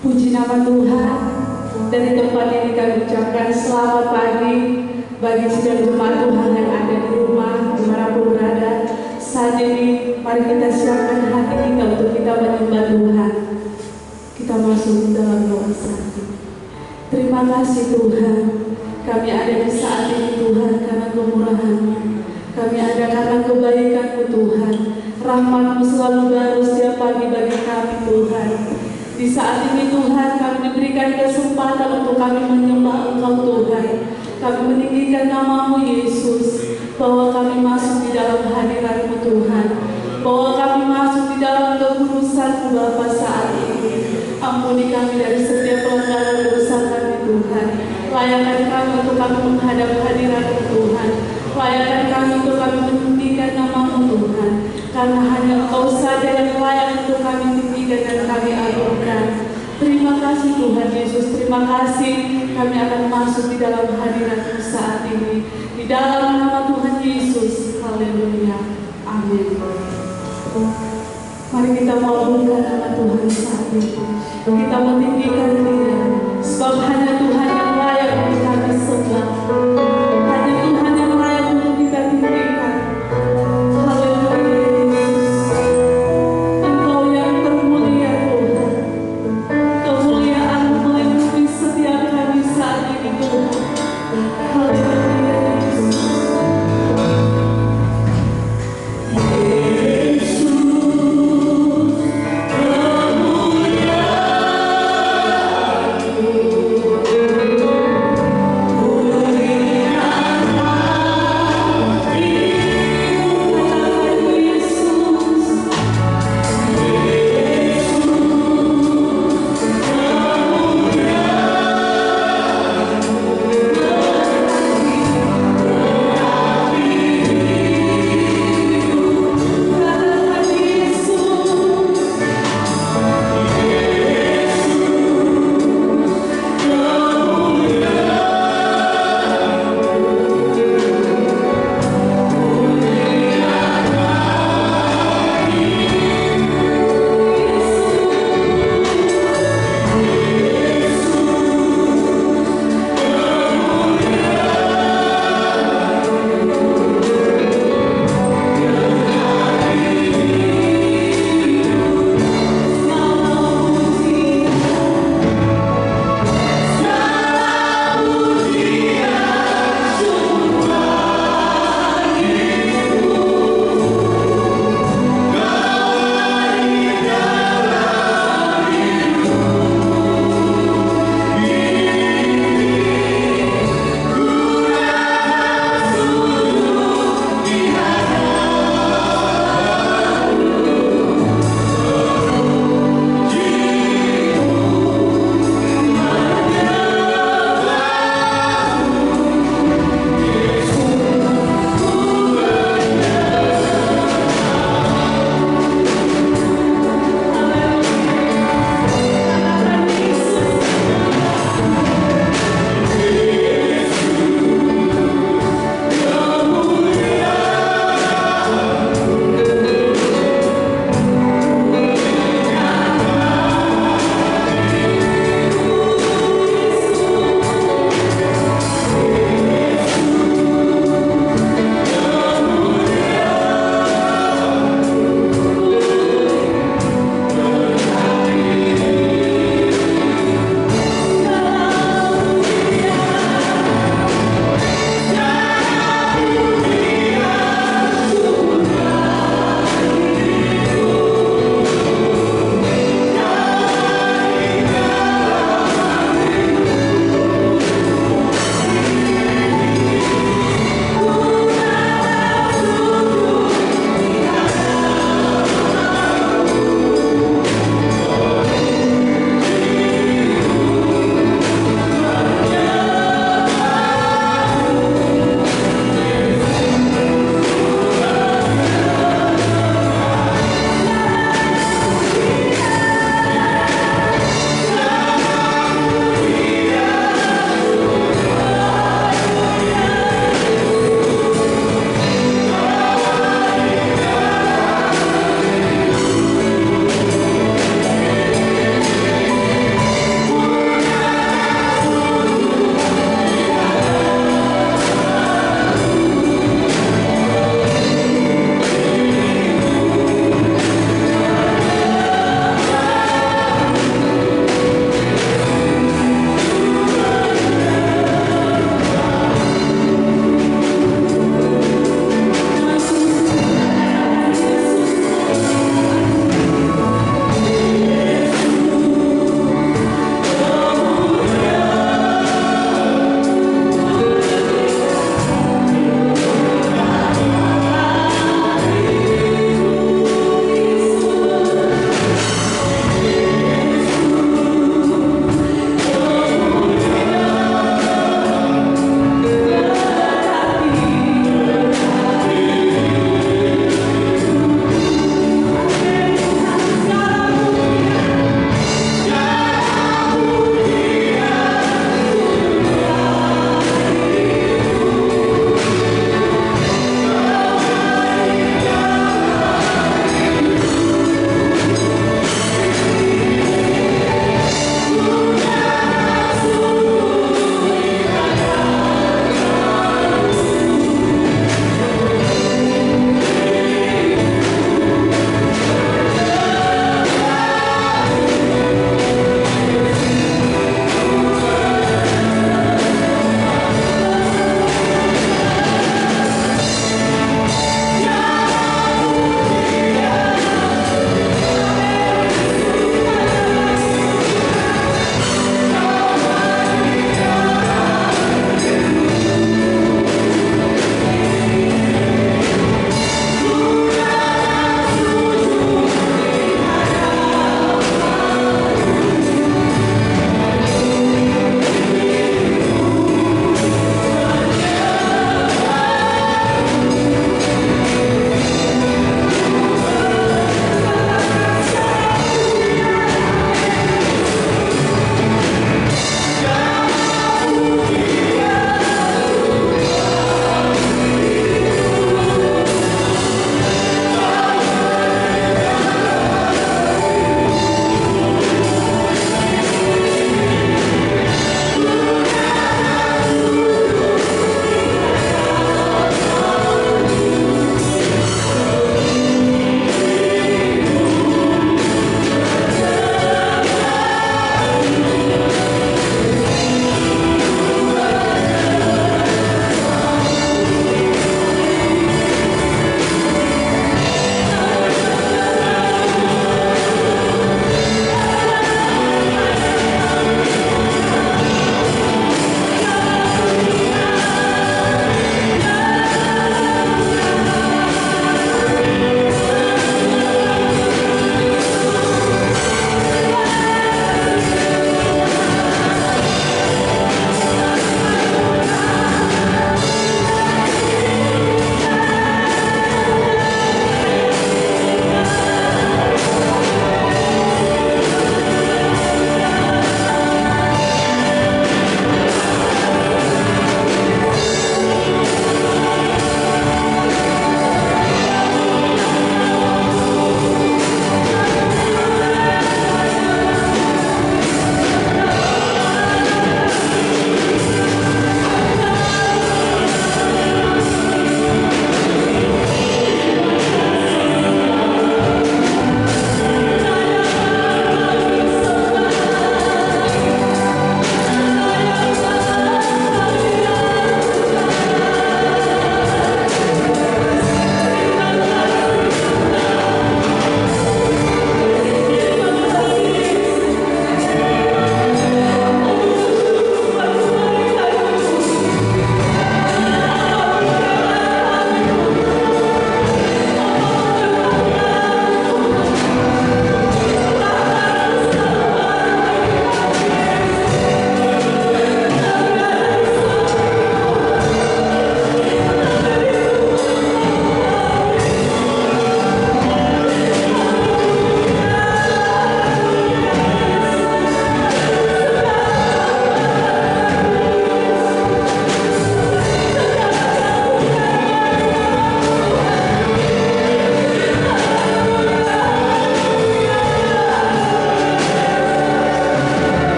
Puji nama Tuhan. Dari tempat ini kami ucapkan selamat pagi bagi setiap jemaat Tuhan yang ada di rumah, dimanapun berada. Saat ini mari kita siapkan hati kita untuk kita menyembah Tuhan. Kita masuk dalam doa saat ini. Terima kasih Tuhan, kami ada di saat ini Tuhan karena kemurahan-Mu. Kami ada karena kebaikan-Mu Tuhan. Rahmat-Mu selalu baru setiap pagi bagi kami Tuhan. Di saat ini Tuhan kami diberikan kesempatan untuk kami menyembah Engkau Tuhan. Kami meninggikan nama-Mu Yesus, bahwa kami masuk di dalam hadirat-Mu Tuhan, bahwa kami masuk di dalam kekudusan-Mu Bapa saat ini. Ampuni kami dari setiap pelanggaran dosa kami Tuhan. Layakkan kami untuk kami menghadap hadirat-Mu Tuhan. Layakkan kami untuk kami meninggikan nama-Mu Tuhan. Karena hanya Engkau saja yang layak untuk kami tinggikan dan kami agungkan. Terima kasih Tuhan Yesus, terima kasih kami akan masuk di dalam hadirat-Mu saat ini. Di dalam nama Tuhan Yesus, haleluya, amin. Mari kita mengagungkan nama Tuhan saat ini. Kita meninggikan Dia, sebab hanya Tuhan yang layak untuk kami sembah. Hanya Tuhan yang layak untuk kita tinggikan. Hallelujah.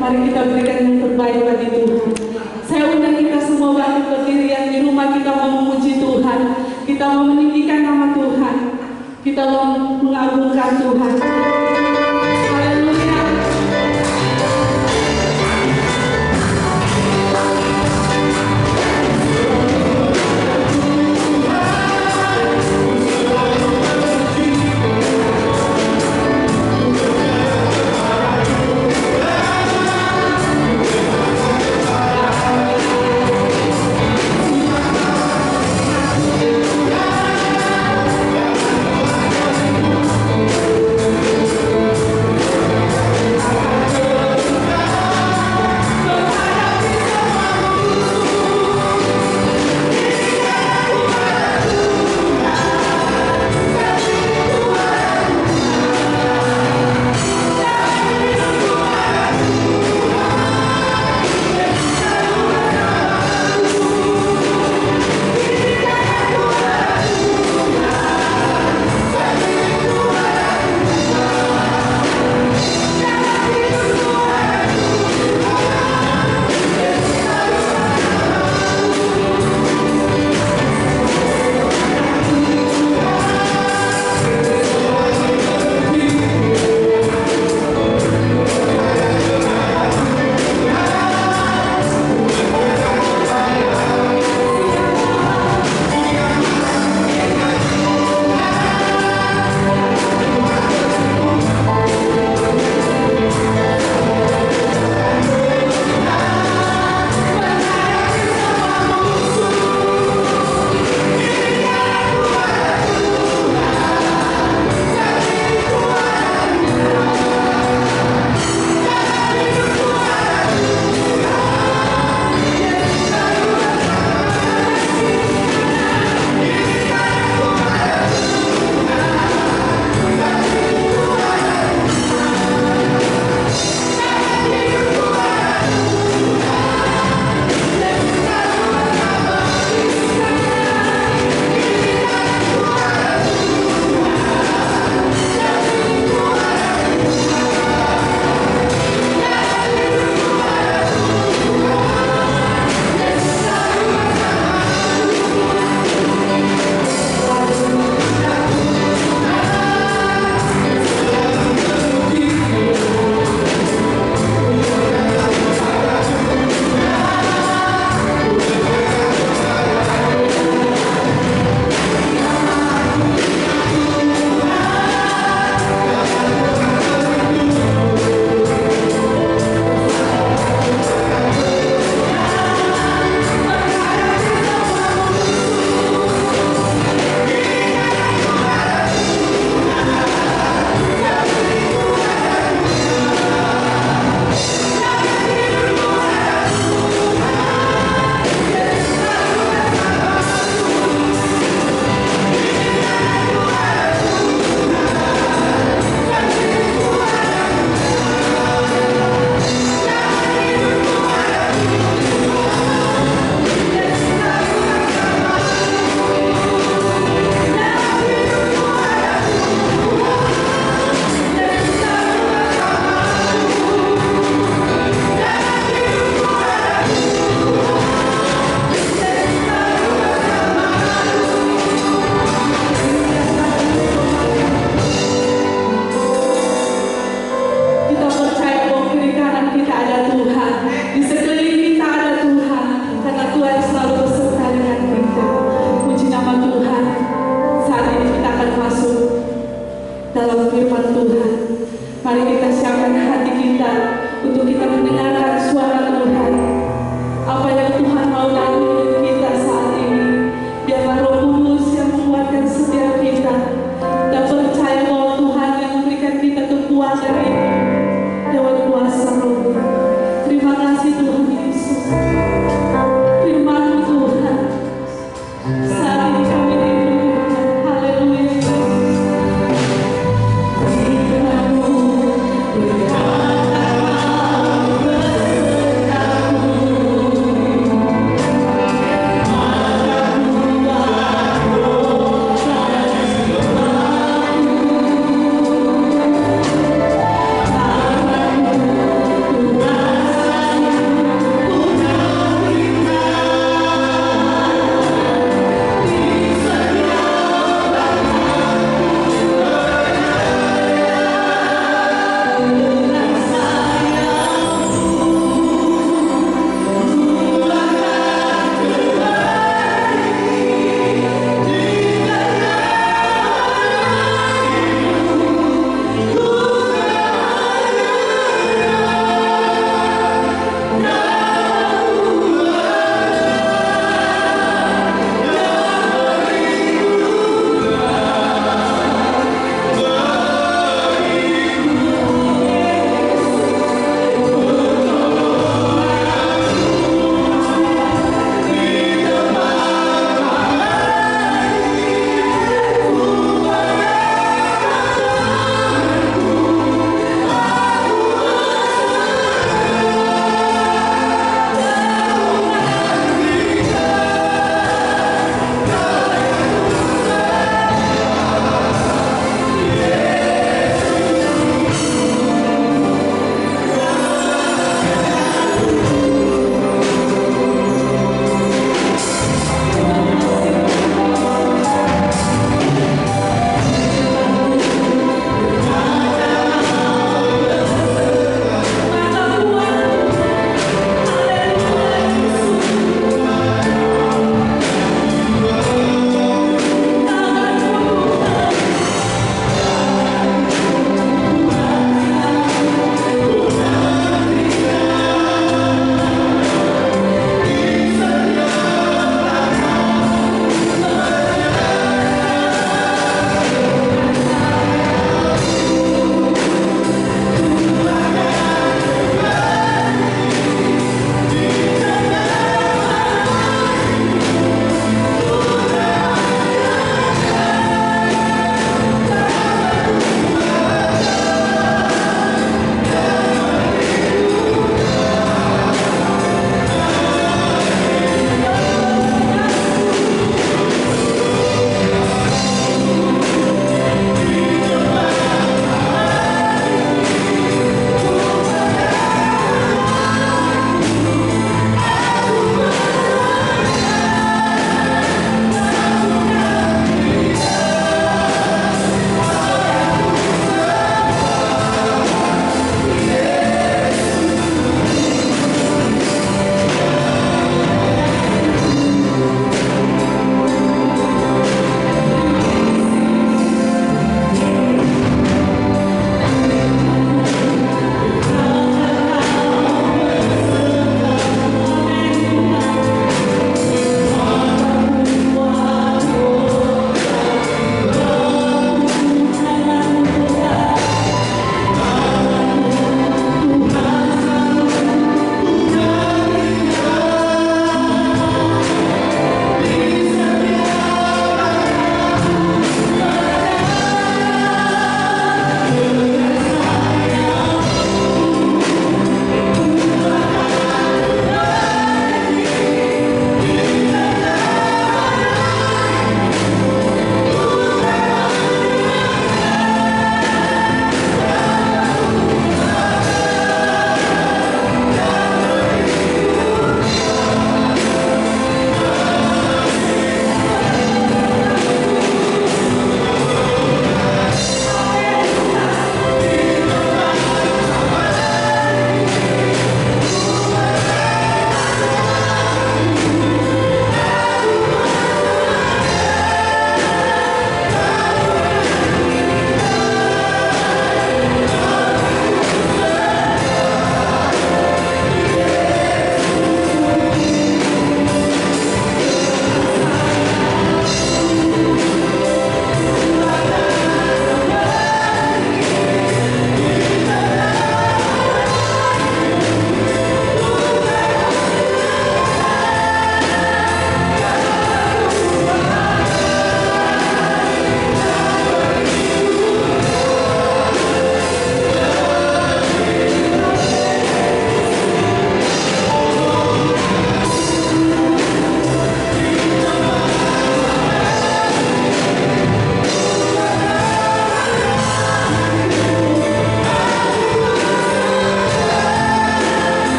Mari kita berikan yang terbaik bagi Tuhan. Saya undang kita semua bangkit berdiri yang di rumah, kita mau memuji Tuhan, kita mau meninggikan nama Tuhan, kita mau mengagungkan Tuhan. Haleluya.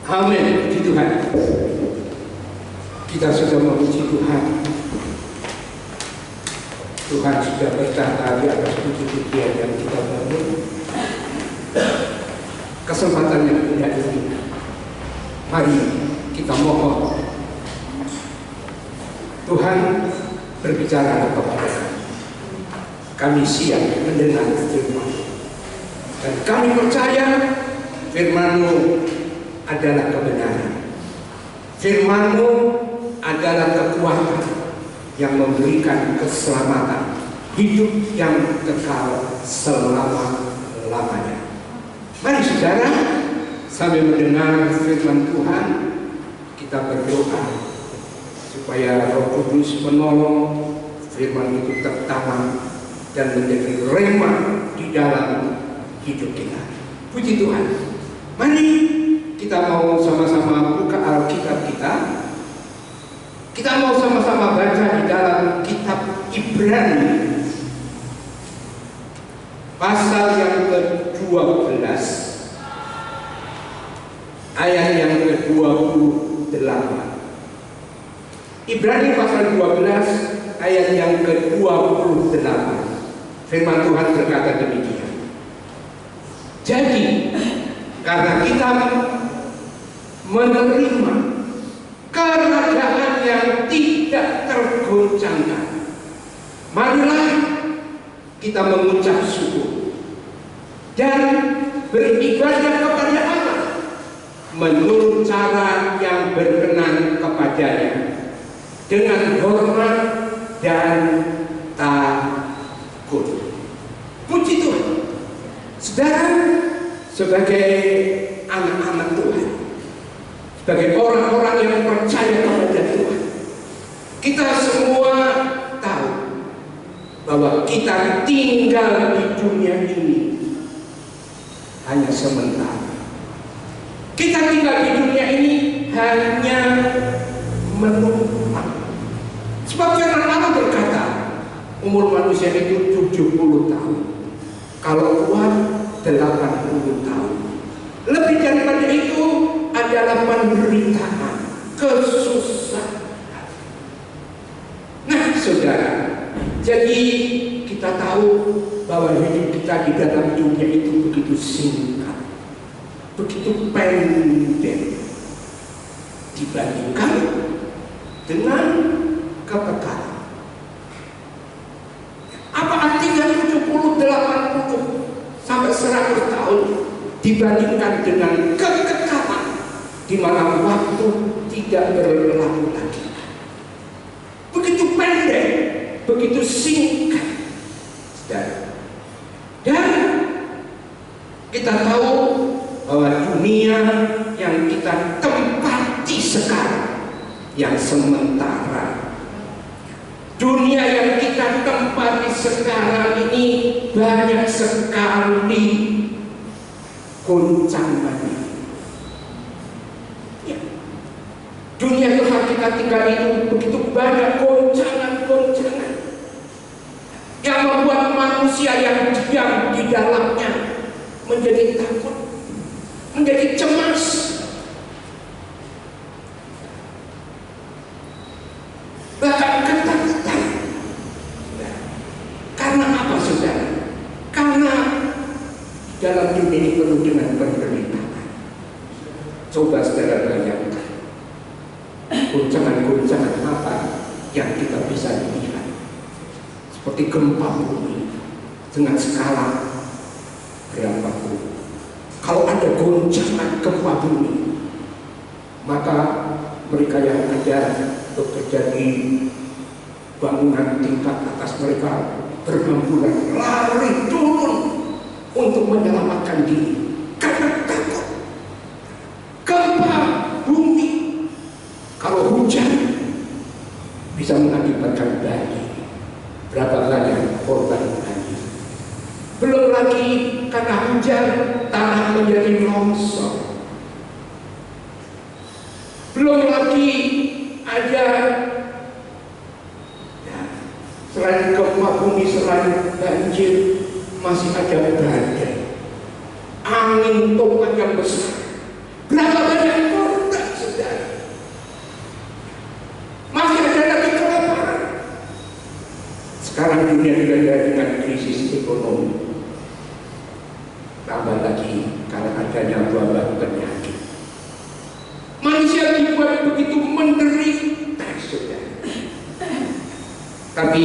Amin, puji Tuhan. Kita sudah memuji Tuhan. Tuhan sudah berkata di atas puji-pujian yang kita bangun. Kesempatan yang indah ini, mari kita mohon Tuhan berbicara kepada kami. Kami siap mendengar firman, dan kami percaya firman-Mu adalah kebenaran. Firman-Mu adalah kekuatan yang memberikan keselamatan, hidup yang kekal selama-lamanya. Mari saudara, sambil mendengar firman Tuhan, kita berdoa supaya Roh Kudus menolong firman itu tertanam dan menjadi rema di dalam hidup kita. Puji Tuhan. Mari kita mau sama-sama buka Alkitab kita. Kita mau sama-sama baca di dalam kitab Ibrani pasal yang ke-12 ayat yang ke-28. Ibrani pasal 12 ayat yang ke-28. Firman Tuhan berkata demikian. Jadi karena kita menerima kerajaan yang tidak tergoncangkan, marilah kita mengucap syukur dan beribadah kepada Allah menurut cara yang berkenan kepadanya dengan hormat dan takut. Puji Tuhan. Saudara, sebagai anak-anak Tuhan, sebagai orang-orang yang percaya kepada Tuhan, kita semua tahu bahwa kita tinggal di dunia ini hanya sementara. Kita tinggal di dunia ini hanya menumpang. Sebab firman Allah berkata, umur manusia itu 70 tahun. Kalau kuat 80 tahun. Lebih daripada itu adalah penderitaan, kesusahan. Nah, saudara, jadi kita tahu bahwa hidup kita di dalam dunia itu begitu singkat. begitu pendek dibandingkan dengan kekekalan. Apa artinya 70, 80 sampai 100 tahun dibandingkan dengan kekekalan di mana waktu tidak berlalu lagi? Begitu pendek, begitu singkat. Dan kita tahu bahwa dunia yang kita tempati sekarang yang sementara, dunia yang kita tempati sekarang ini banyak sekali goncangannya. Ya. Dunia tempat kita tinggal itu begitu banyak goncangan-goncangan yang membuat manusia yang diam di dalamnya menjadi takut, menjadi cemas. Bahkan ketakutan. Karena apa, saudara? Karena dalam dunia ini penuh dengan penderitaan. Coba saudara bayangkan goncangan-goncangan apa yang kita bisa lihat, seperti gempa bumi dengan skala berapa pun. Kalau ada goncangan gempa bumi, maka mereka yang ada bekerja di bangunan tingkat atas mereka berhamburan lari turun untuk menyelamatkan diri karena takut. Gempa bumi, kalau hujan bisa mengakibatkan banjir. Berapa banyak korban banjir? Belum lagi karena hujan tanah menjadi longsor. Belum lagi ada selain gempa bumi, selain banjir, masih ada badai, angin topan yang besar. Berapa banyak korban, saudara? Masih ada lagi kelaparan. Sekarang dunia dilanda dengan krisis ekonomi. Tambah lagi karena adanya wabah penyakit. Manusia dibuat begitu menderita, saudara. Tapi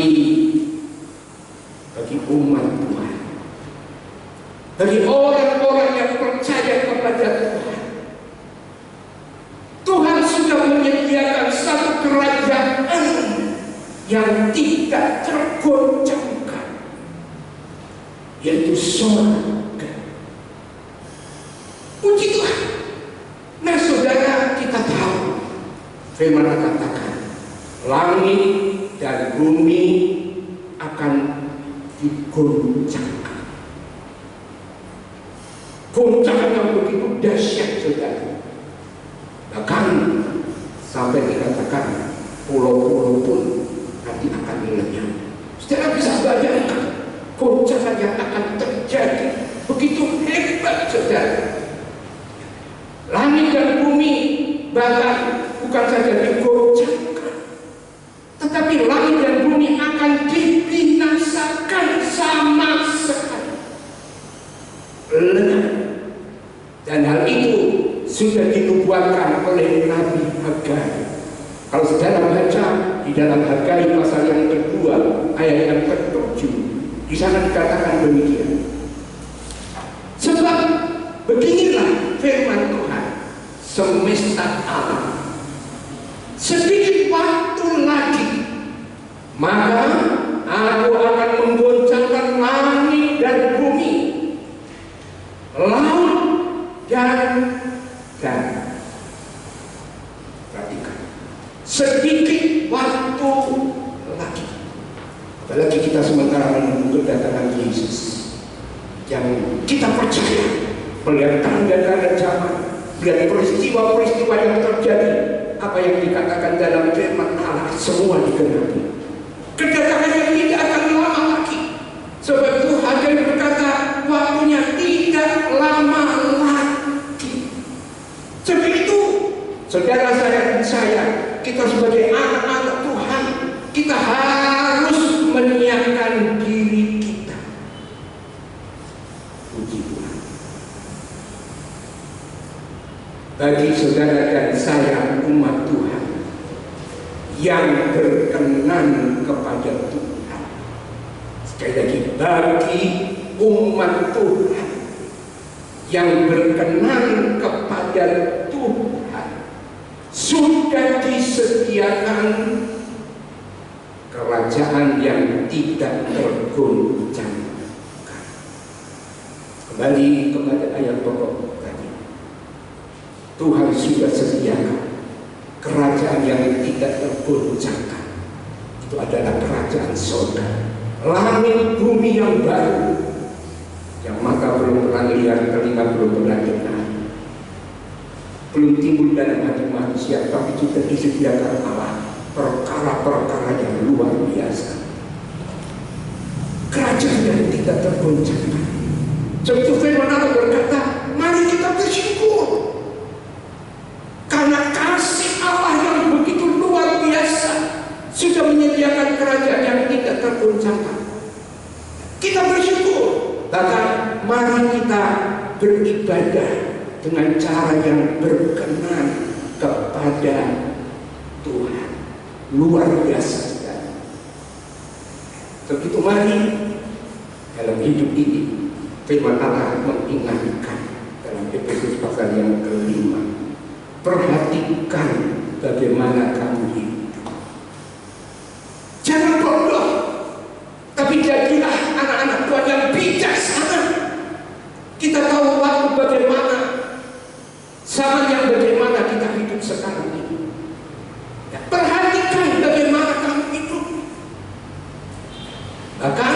bagi umat Tuhan, bagi orang-orang yang percaya kepada Tuhan, Tuhan sudah menyediakan satu kerajaan yang tidak tergoncangkan, yaitu surga. Puji Tuhan. Nah, saudara, kita tahu firman katakan langit dan bumi akan digoncangkan. Goncangan yang begitu dahsyat, saudara. Bahkan sampai dikatakan pulau-pulau pun nanti akan lenyap. Saudara bisa bayangkan goncangan yang akan terjadi begitu hebat, saudara. Langit dan bumi bahkan bukan saja digoncangkan, tetapi langit dan bumi akan dibinasakan sama sekali. Lenyap. Dan hal itu sudah dinubuatkan oleh Nabi Hagai. Kalau saudara baca di dalam Hagai pasal yang kedua ayat yang ke-7, di sana dikatakan demikian. Sebab beginilah firman Tuhan semesta alam, sedikit waktu lagi maka aku akan menggoncangkan langit dan bumi, laut dan darat. Perhatikan, sedikit waktu lagi. Apalagi kita sementara menunggu kedatangan Yesus, yang kita percaya melihat tanda-tanda zaman, melihat peristiwa-peristiwa yang terjadi, apa yang dikatakan dalam firman Allah semua digenapi. Kedatangannya tidak akan lama lagi. Sebab itu Hagai berkata waktunya tidak lama lagi. Sebab itu saudara saya, kita sebagai anak-anak Tuhan, kita harus menyiapkan diri kita. Puji Tuhan. bagi saudara dan saya umat Tuhan yang berkenan kepada Tuhan. Sekali lagi, bagi umat Tuhan yang berkenan kepada Tuhan sudah disediakan kerajaan yang tidak tergoncangkan. Kembali kepada ayat pokok tadi, Tuhan sudah sediakan kerajaan yang tidak tergoncangkan. Itu adalah kerajaan surga, langit bumi yang baru, yang mata belum pernah lihat, telinga belum pernah dengar, belum timbul dalam hati manusia, tapi sudah disediakan Allah perkara-perkara yang luar biasa. Kerajaan yang tidak tergoncangkan. Sebab firman Allah berkata, mari kita bersyukur karena kasih Allah yang begitu luar biasa sudah menyediakan kerajaan yang tidak tergoncangkan. Kita bersyukur. Bahkan mari kita beribadah dengan cara yang berkenan kepada Tuhan. Luar biasa sekali. Begitu mari dalam hidup ini, firman Allah mengingatkan dalam Efesus pasal yang ke-5, perhatikan bagaimana kamu hidup. Jangan bodoh, tapi jadilah anak-anak Tuhan yang bijaksana. Kita tahu waktu bagaimana, zaman yang bagaimana kita hidup sekarang ini. Ya, perhatikan bagaimana kamu hidup. Bahkan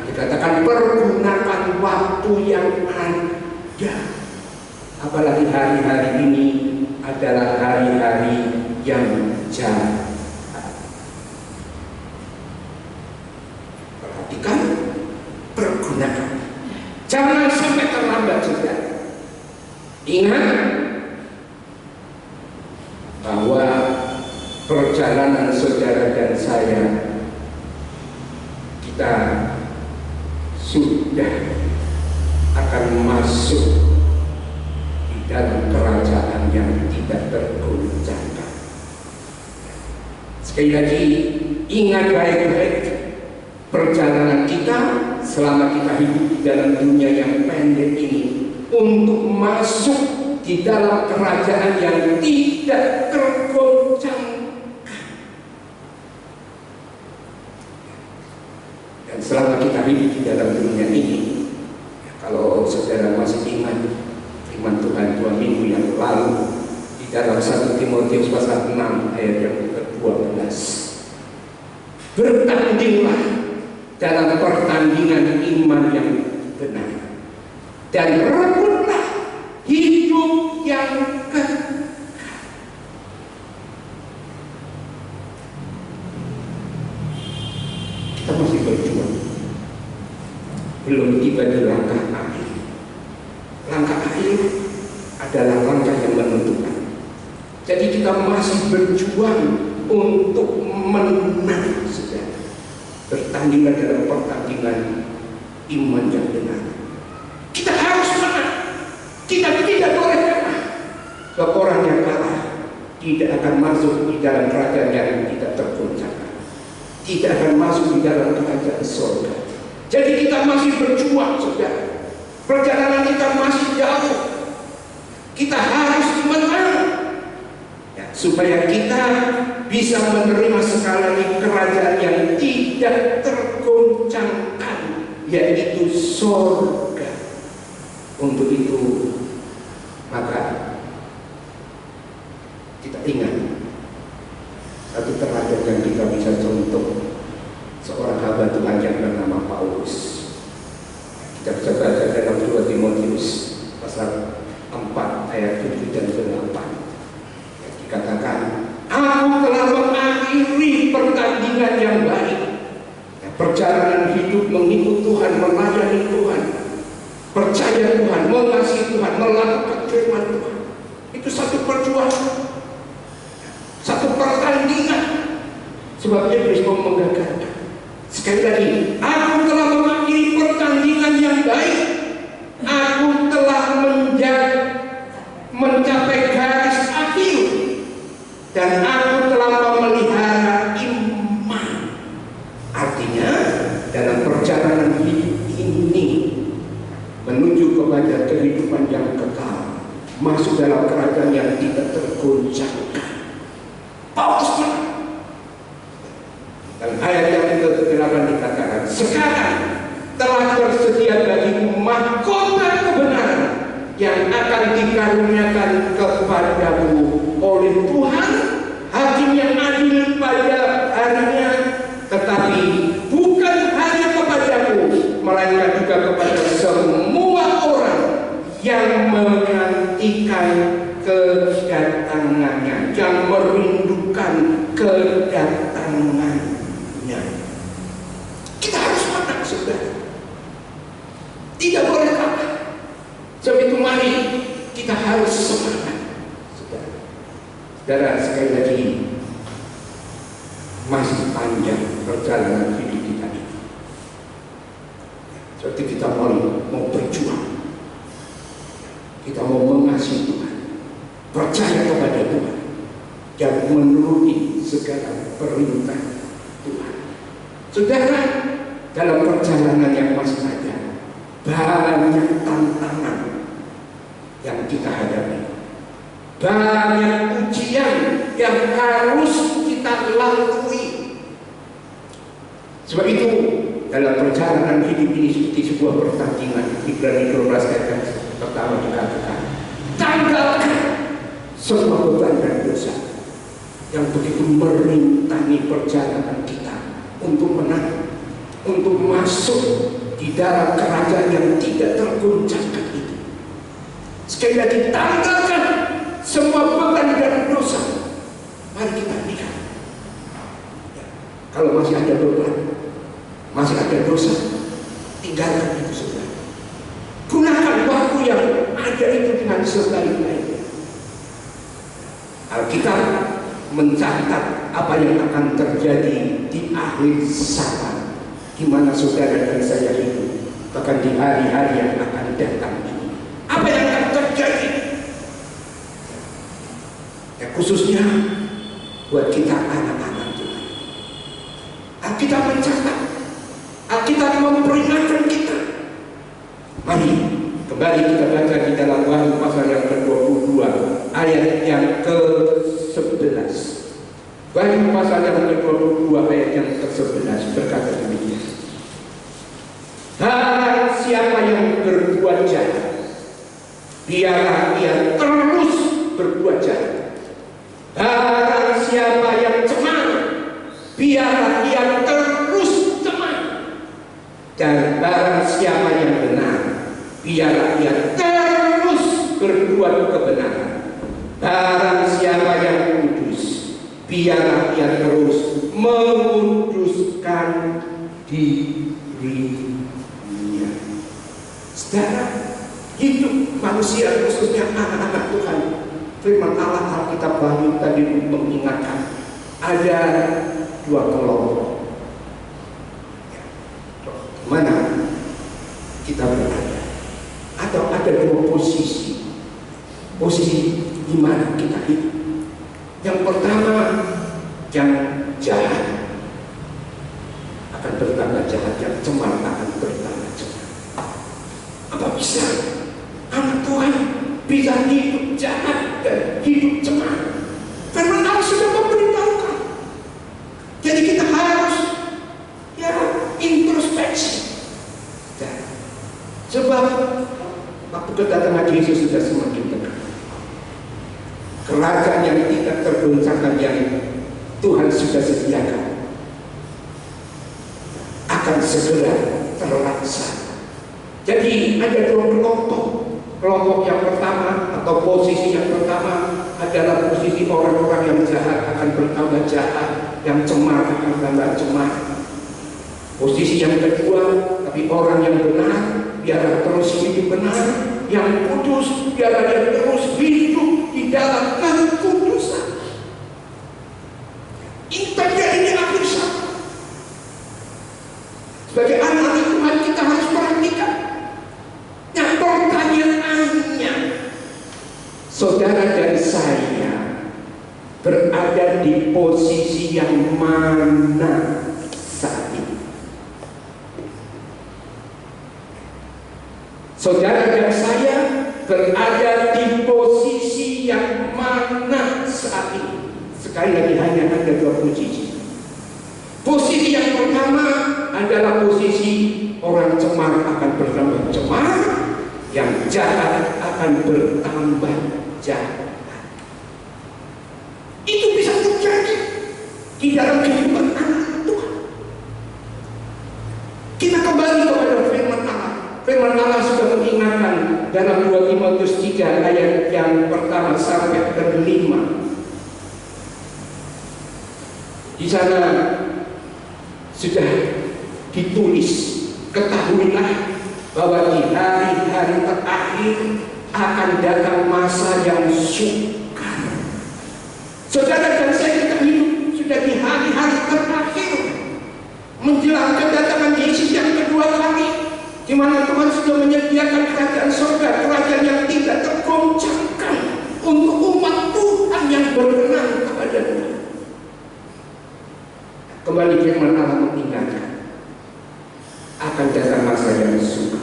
dikatakan pergunakan waktu yang ada. Apalagi hari-hari ini adalah hari-hari yang jahat. Perhatikan, pergunakan. Jangan sampai terlambat juga. Ingat bahwa perjalanan saudara dan saya, kita sudah akan masuk di dalam kerajaan yang tidak tergoncangkan. Sekali lagi, ingat baik-baik perjalanan kita selama kita hidup di dalam dunia yang pendek ini untuk masuk di dalam kerajaan yang tidak tergoncangkan. Dan selama kita hidup di dalam dunia ini, kalau saudara masih ingat firman Tuhan 2 minggu yang lalu di dalam 1 Timotius pasal 6 ayat yang ke-12, bertandinglah dalam pertandingan iman yang benar dan rebutlah hidup yang kekal. Kita masih berjuang, belum tiba di langkah akhir. Langkah akhir adalah langkah yang menentukan. Jadi kita masih berjuang untuk menang, saudara. Bertandinglah dalam pertandingan iman yang benar. Kita harus menang. Kita tidak boleh kalah. Sebab orang yang kalah tidak akan masuk di dalam kerajaan yang tidak tergoncangkan. Tidak akan masuk di dalam kerajaan surga. Jadi kita masih berjuang, saudara. Perjalanan kita masih jauh. Kita harus menang, ya, supaya kita bisa menerima sekali lagi kerajaan yang tidak tergoncangkan, yaitu surga. Untuk itu, maka kita ingat satu teladan yang kita bisa contoh, seorang hamba Tuhan yang bernama Paulus. Kita bisa baca dalam 2 Timotius pasal 4 ayat 7 dan 8. Dikatakan, aku telah mengakhiri pertandingan yang baik. Perjalanan hidup mengikut Tuhan, melayani Tuhan, percaya Tuhan, mengasihi Tuhan, melakukan firman Tuhan. Itu satu perjuangan, satu pertandingan. Sebab Yesus mau menggagalkan. Sekali lagi, aku telah mengakhiri pertandingan yang baik. Aku telah mencapai dan aku telah memelihara iman. Artinya dalam perjalanan hidup ini menuju kepada kehidupan yang kekal, masuk dalam kerajaan yang tidak tergoncangkan. Paulus dan ayat yang ke-8 dikatakan, sekarang telah tersedia bagimu mahkota kebenaran yang akan dikaruniakan kepadamu oleh Tuhan, hakim yang adil pada harinya, tetapi bukan hanya kepadamu, melainkan juga kepada semua orang yang menantikan kedatangannya, yang merindukan kedatangannya. Kita harus menang, saudara. Tidak boleh kalah. Sebab itu mari kita harus semangat, saudara. Saudara, sekali lagi, masih panjang perjalanan hidup kita ini. Seperti kita mau berjuang, kita mau mengasihi Tuhan, percaya kepada Tuhan, dan menuruti segala perintah Tuhan. Saudara, dalam perjalanan yang masih ada, banyak tantangan yang kita hadapi, banyak ujian yang harus kita lalui. Sebab itu dalam perjalanan hidup ini seperti sebuah pertandingan. Ibrani 12 ayat pertama dikatakan, tanggalkan semua beban dan dosa yang begitu merintangi perjalanan kita untuk menang, untuk masuk di dalam kerajaan yang tidak tergoncangkan itu. Sekali lagi, tanggalkan semua beban dan dosa. Mari kita nikah. Kalau masih ada beban, masih ada dosa, tinggalkan itu saudara. Gunakan waktu yang ada itu dengan sebaik-baiknya. Alkitab mencatat apa yang akan terjadi di akhir zaman, di mana saudara dan saya hidup, bahkan di hari-hari yang akan datang ini. Apa yang akan terjadi? Ya, khususnya buat kita anak-anak Tuhan. Alkitab mencatat, Alkitab memperingatkan kita. Mari kembali kita baca di dalam Wahyu pasal yang ke-22 ayat yang ke-11. Wahyu pasal yang ke-22 ayat yang ke-11 berkata demikian. Barang siapa yang berbuat jahat, biarlah ia terus berbuat jahat. Barang siapa yang cemar, biarlah ia terus cemar. Dan barang siapa yang benar, biarlah ia terus berbuat kebenaran. Barang siapa yang kudus, biarlah ia terus menguduskan dirinya. Saudara, hidup manusia khususnya anak-anak Tuhan, firman Allah Alkitab Wahyu tadi mengingatkan ada dua kelompok. Mana kita berada? Atau ada dua posisi? Posisi di mana kita hidup? Yang pertama, yang jahat akan bertambah jahat, yang cemar akan bertambah cemar. Apa bisa anak Tuhan bisa hidup jahat dan hidup cemar? Firman Allah sudah memberitahukan. Jadi kita harus introspeksi. Sebab waktu kedatangan Yesus sudah semakin dekat. Kerajaan yang tidak tergoncangkan yang Tuhan sudah sediakan akan segera terlaksana. Jadi ada dua kelompok. Kelompok yang pertama atau posisi yang pertama adalah posisi orang-orang yang jahat akan bertambah jahat, yang cemar akan tambah cemar. Posisi yang kedua, tapi orang yang benar biarlah terus hidup benar, yang kudus biarlah dia terus hidup di dalam kekudusan. Ini terjadi di akhir zaman. Sebagai anak-anak Tuhan kita harus perhatikan. Nah, pertanyaannya, saudara dan saya berada di posisi yang mana saat ini? Saudara dan saya berada di posisi yang mana saat ini? Sekali lagi hanya ada dua posisi. Posisi yang pertama adalah posisi orang cemar akan bertambah cemar, yang jahat akan bertambah jahat. Itu bisa terjadi di dalam kehidupan anak Tuhan. Kita kembali kepada firman Allah. Firman Allah sudah mengingatkan dalam 2 Timotius 3 ayat yang pertama sampai ke-5. Di sana sudah ditulis, ketahuilah bahwa di hari-hari terakhir akan datang masa yang sukar. Saudara dan saya kita hidup sudah di hari-hari terakhir menjelang kedatangan Yesus yang kedua kali, di mana Tuhan sudah menyediakan kerajaan surga, kerajaan yang tidak tergoncangkan untuk umat Tuhan yang berkenan kepada Tuhan. Kembali firman Allah mengingatkan akan datang masa yang sukar.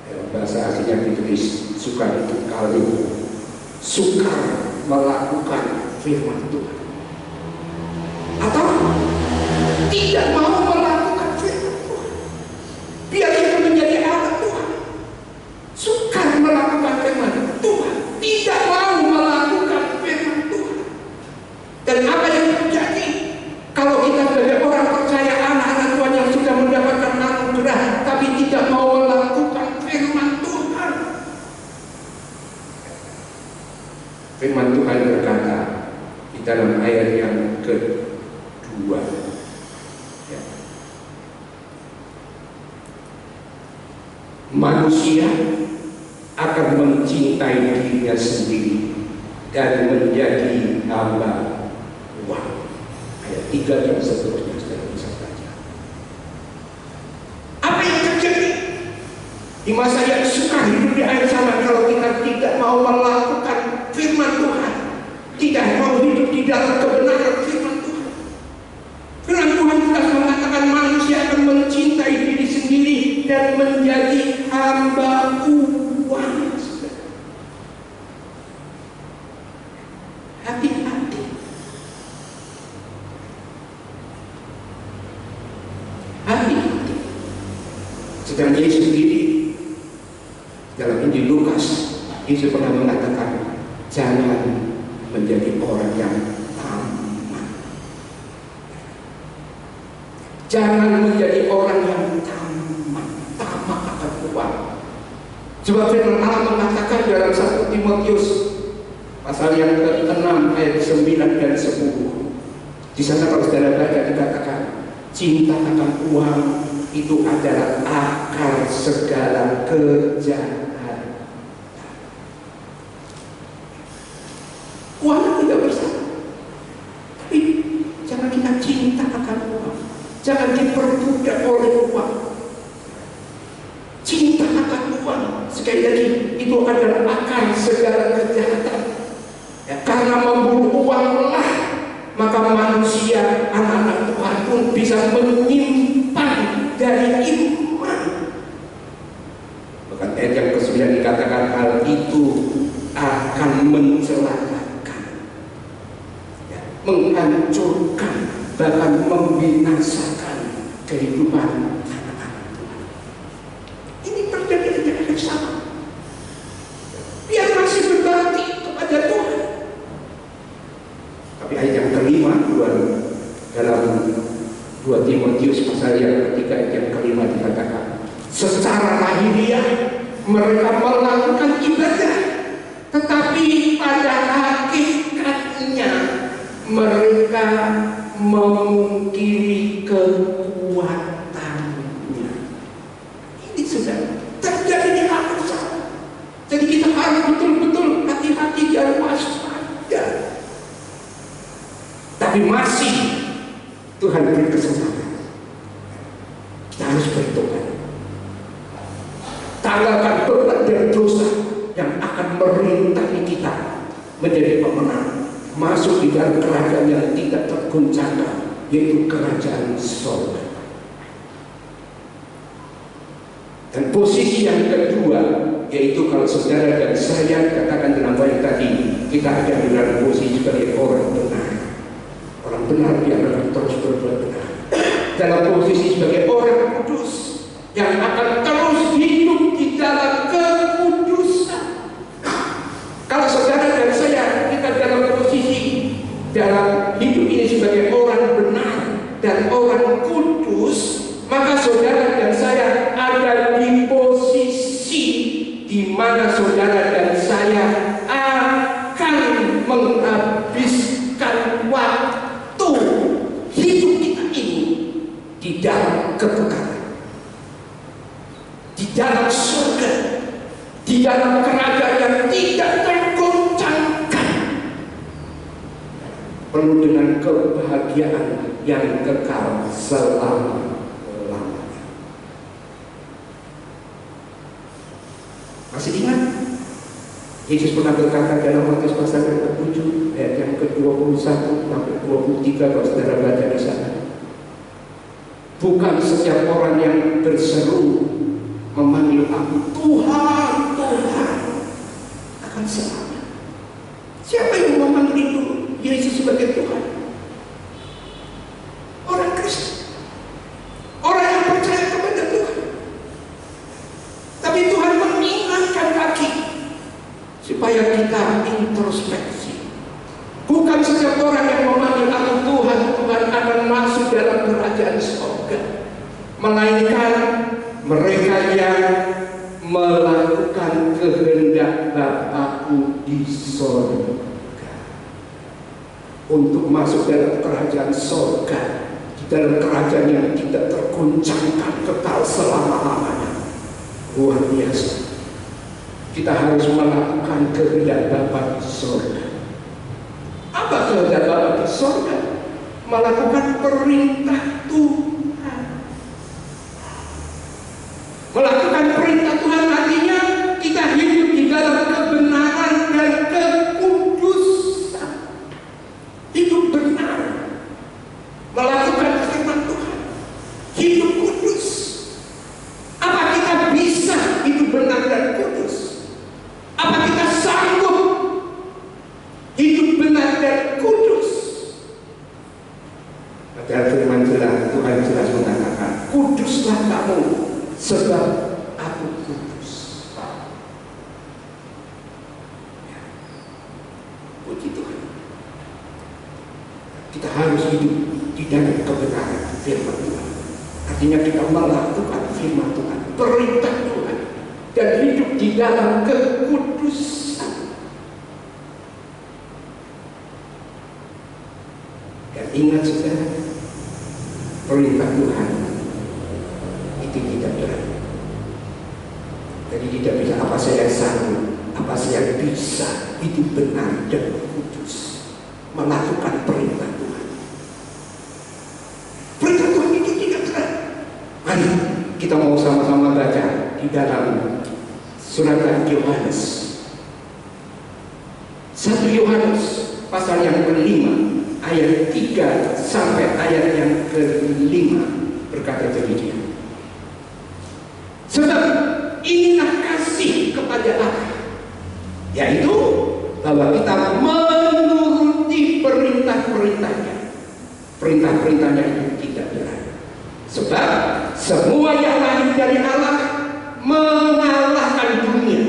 Dalam bahasa aslinya ditulis sukar itu kali, sukar melakukan firman Tuhan, atau tidak mau melakukan firman Tuhan. Biar kita menjadi anak Tuhan, sukar melakukan firman Tuhan, tidak mau melakukan firman Tuhan. Dan apa yang terjadi kalau kita sebagai orang percaya, anak-anak Tuhan yang sudah mendapatkan anugerah tapi tidak mau melakukan firman Tuhan? Firman Tuhan berkata di dalam ayat yang kedua, ya, manusia akan mencintai dirinya sendiri dan menjadi hamba uang. Ayat 3 dan seterusnya sudah bisa baca. Apa yang terjadi di masa yang sukar hidup di akhir zaman kalau kita tidak mau melakukan firman Tuhan, tidak mau hidup di dalam kebenaran firman Tuhan? Firman Tuhan telah mengatakan manusia akan mencintai diri sendiri dan menjadi hamba uang. Hati-hati. Hati-hati. Sedang Yesus sendiri dalam Injil Lukas, Yesus pernah mengatakan, jangan menjadi orang yang tamak. Jangan menjadi orang yang tamak akan uang. Sebab firman Allah mengatakan dalam 1 Timotius pasal yang ke-6 ayat 9 dan 10. Di sana kalau saudara baca dikatakan, cinta akan uang itu adalah akar segala kejahatan. Uang tidak bersalah, tapi jangan kita cinta akan uang, jangan diperbudak oleh uang. Cinta akan uang, sekali lagi, itu adalah akar segala kejahatan. Ya, karena memburu uang lah, maka manusia, anak-anak Tuhan pun bisa menyimpan dari iman. Bahkan ayat yang ke-9 dikatakan hal itu akan mencelakakan, ya, menghancurkan, bahkan membinasakan kehidupan anak-anak Tuhan. Ini terjadi di akhir zaman. Biar masih berbakti kepada Tuhan. Tapi ayat yang ke-5 dalam 2 Timotius pasal yang ketiga ayat yang ke-5 dikatakan, secara lahiriah mereka melakukan ibadah, tetapi pada hakikatnya mereka memungkiri kekuatannya. Ini sudah terjadi di akhir zaman. Jadi kita harus betul-betul hati-hati dan waspada. Tapi masih Tuhan beri kesempatan. Kita harus bertobat. Tanggalkan beban dan dosa yang akan merintangi kita menjadi pemenang masuk di dalam kerajaan yang tidak tergoncangkan, yaitu kerajaan surga. Dan posisi yang kedua, yaitu kalau saudara dan saya katakan dalam baik tadi, kita ada di dalam posisi sebagai orang benar. Orang benar dia akan terus berbuat benar. Dalam posisi sebagai orang kudus yang akan terus hidup di dalam kekudusan. Kalau saudara dan saya kita dalam posisi dalam hidup ini sebagai orang benar dan orang kudus, maka saudara dan saya ada di posisi di mana saudara dan saya akan menghabiskan waktu hidup kita ini di dalam kekekalan, di dalam surga, di dalam kerajaan yang tidak tergoncangkan, penuh dengan kebahagiaan yang kekal selama-lamanya. Masih ingat? Yesus pernah berkata dalam Matius pasal 7 ayat yang ke-21 sampai 23, kalau saudara baca di sana. Bukan setiap orang yang berseru memanggil aku Tuhan, Tuhan akan selamat. Siapa yang memanggil itu Yesus sebagai Tuhan? Orang Kristen, orang yang percaya kepada Tuhan. Tapi Tuhan mengingatkan kaki supaya kita introspeksi. Bukan setiap orang yang memanggil aku Tuhan, Tuhan akan masuk dalam kerajaan surga, melainkan mereka yang melakukan kehendak Bapa-Ku di surga. Untuk masuk dalam kerajaan surga, di dalam kerajaan yang tidak tergoncangkan, kekal selama-lamanya, luar biasa. Kita harus melakukan kehendak Bapa di surga. Apa kehendak Bapa di surga? Melakukan perintah Tuhan. Melakukan perintah Tuhan artinya kita hidup di dalam kebenaran dan kekudusan. Hidup benar, melakukan firman Tuhan, hidup kudus. Apa kita bisa hidup benar dan kudus? Apa kita sanggup hidup benar dan kudus? Padahal firman Tuhan jelas mengatakan, kuduslah kamu sebab aku kudus. Ya. Puji Tuhan. Kita harus hidup di dalam kebenaran firman Tuhan. Artinya kita melakukan firman Tuhan, perintah Tuhan, dan hidup di dalam kekudusan. Dan ingat saudara, perintah Tuhan itu tidak berat. Jadi tidak bisa apa saya sanggup, apa saya bisa hidup benar dan kudus, melakukan perintah Tuhan. Perintah Tuhan itu tidak berat. Mari kita mau sama-sama baca di dalam surat Yohanes. 1 Yohanes pasal yang ke-5 ayat 3 sampai ayat yang ke-5 berkata demikian. Sebab inilah kasih kepada Allah, yaitu bahwa kita menuruti perintah-perintahnya. Perintah-perintahnya itu tidak berat. Sebab semua yang lahir dari Allah mengalahkan dunia.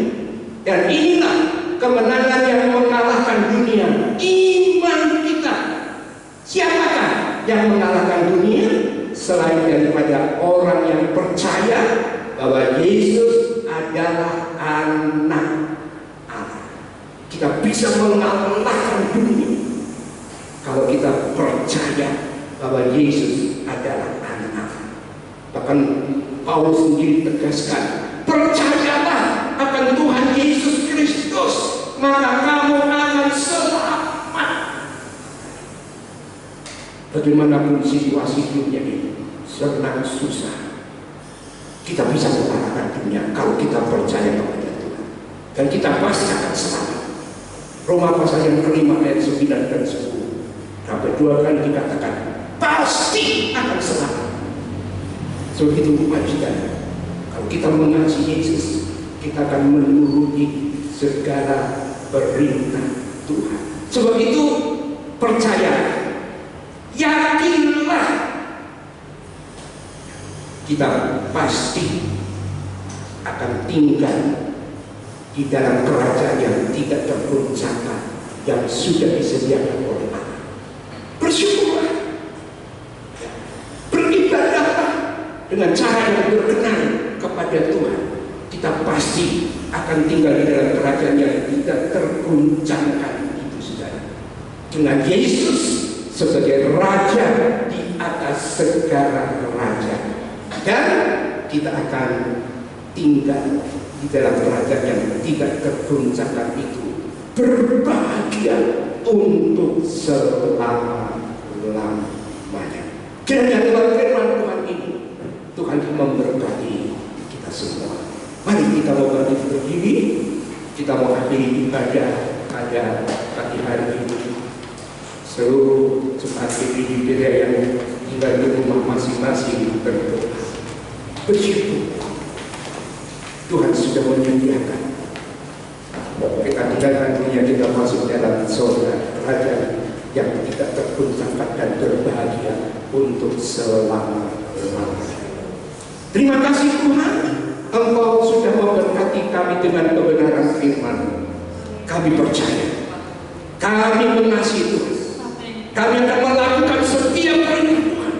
Dan inilah kemenangan yang mengalahkan dunia, iman kita. Siapakah yang mengalahkan dunia selain daripada orang yang percaya bahwa Yesus adalah anak Allah? Kita bisa mengalahkan dunia kalau kita percaya bahwa Yesus adalah anak Allah. Bahkan Paulus sendiri tegaskan, percayalah akan Tuhan Yesus Kristus, maka kamu akan selamat. Bagaimanapun situasi dunia ini, senang susah, kita bisa mengalahkan dunia kalau kita percaya kepada Tuhan, dan kita pasti akan selamat. Roma pasal yang kelima ayat 9 dan 10. Sampai 2 kali dikatakan pasti akan selamat. So itu kewajiban. Kalau kita mengasihi Yesus, kita akan menuruti segala perintah Tuhan. Sebab itu percaya, yakinlah, kita pasti akan tinggal di dalam kerajaan yang tidak tergoncangkan, yang sudah disediakan oleh Allah. Bersyukurlah, beribadahlah dengan cara yang berkenan kepada Tuhan. Kita pasti akan tinggal di dalam kerajaan yang tidak tergoncangkan itu, saudara. Dengan Yesus sebagai Raja di atas segala raja, dan kita akan tinggal di dalam kerajaan yang tidak tergoncangkan itu, berbahagia untuk selama-lamanya. Kiranya lewat firman Tuhan ini, Tuhan memberkati kita semua. Mari kita mau berdiri, kita mau akhiri ibadah pada pagi hari ini. Seluruh jemaat di gereja yang tinggal di rumah masing-masing berdoa, bersyukur Tuhan sudah menyediakan. Kita tinggalkan dunia, kita masuk dalam surga, kerajaan yang tidak tergoncangkan dan berbahagia untuk selama-lamanya. Terima kasih Tuhan, Engkau sudah memberkati kami dengan kebenaran firman. Kami percaya, kami mengasihi Tuhan. Kami akan melakukan setiap perintah Tuhan.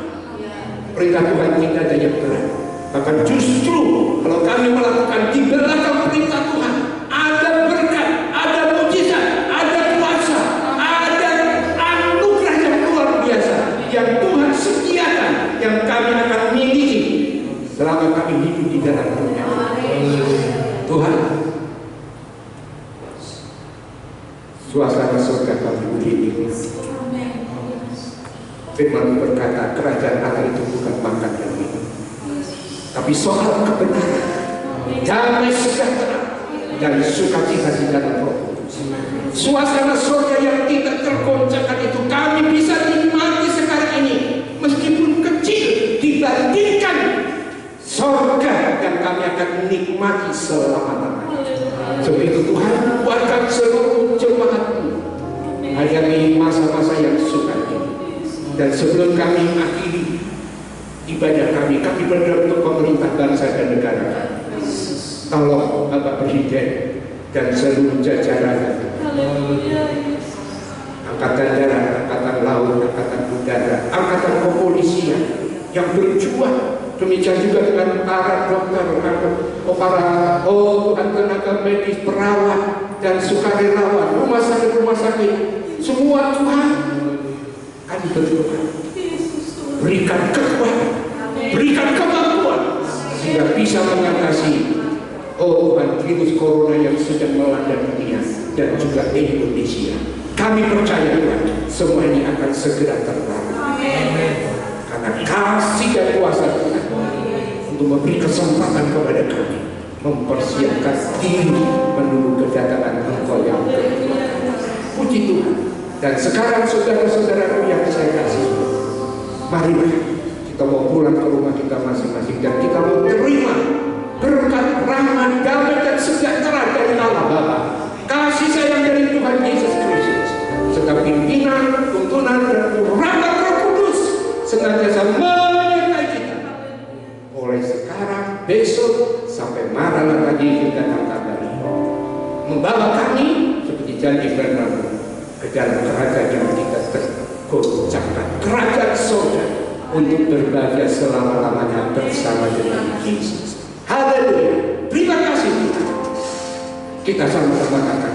Perintah Tuhan tidak ada yang berat. Bahkan justru kalau kami melakukan di belakang perintah Tuhan, ada berkat, ada mujizat, ada kuasa, ada anugerah yang luar biasa yang Tuhan sediakan, yang kami akan miliki selama kami hidup di dalam dunia. Tuhan, suasana surga kami begini. Firman berkata, kerajaan Allah itu bukan makan dan minum, tapi soal kebenaran, damai sejahtera, dan sukacita di dalam Roh Kudus. Suasana surga yang tidak tergoncangkan itu kami bisa nikmati sekarang ini, meskipun kecil dibandingkan surga yang kami akan nikmati selama-lamanya. Sebab itu Tuhan, buatkan seluruh jemaat-Mu menghadapi masa-masa yang sukar ini. Dan sebelum kami akhiri ibadah kami berdoa untuk pemerintah bangsa dan negara kami. Tolong Bapak Presiden dan seluruh jajaran, Angkatan Darat, Angkatan Laut, Angkatan Udara, Angkatan Kepolisian yang berjuang. Demikian juga dengan para dokter, para tenaga medis, perawat dan sukarelawan, rumah sakit, semua Tuhan, kami berdoa, berikan kekuatan, berikan kemampuan sehingga bisa mengatasi Tuhan, virus corona yang sedang melanda dunia dan juga Indonesia. Kami percaya Tuhan, semua ini akan segera terlalu. Karena kasih dan kuasa Tuhan untuk memberi kesempatan kepada kami mempersiapkan diri menunggu kedatangan Engkau yang kedua. Puji Tuhan. Dan sekarang saudara-saudaraku yang saya kasih, marilah kita mau pulang ke rumah kita masing-masing dan kita mau terima berkat, rahmat, damai dan sejahtera dari Allah Bapa, kasih sayang dari Tuhan Yesus Kristus, serta pimpinan, tuntunan dan rahmat Roh Kudus senantiasa menyertai kita mulai sekarang, besok sampai Maranatha kita datang kembali, membawa kami seperti janji firman ke dalam kerajaan yang kita tergoncangkan, kerajaan surga, untuk berbahagia selama-lamanya bersama dengan Yesus. Haleluya. Terima kasih Tuhan. Kita sama-sama katakan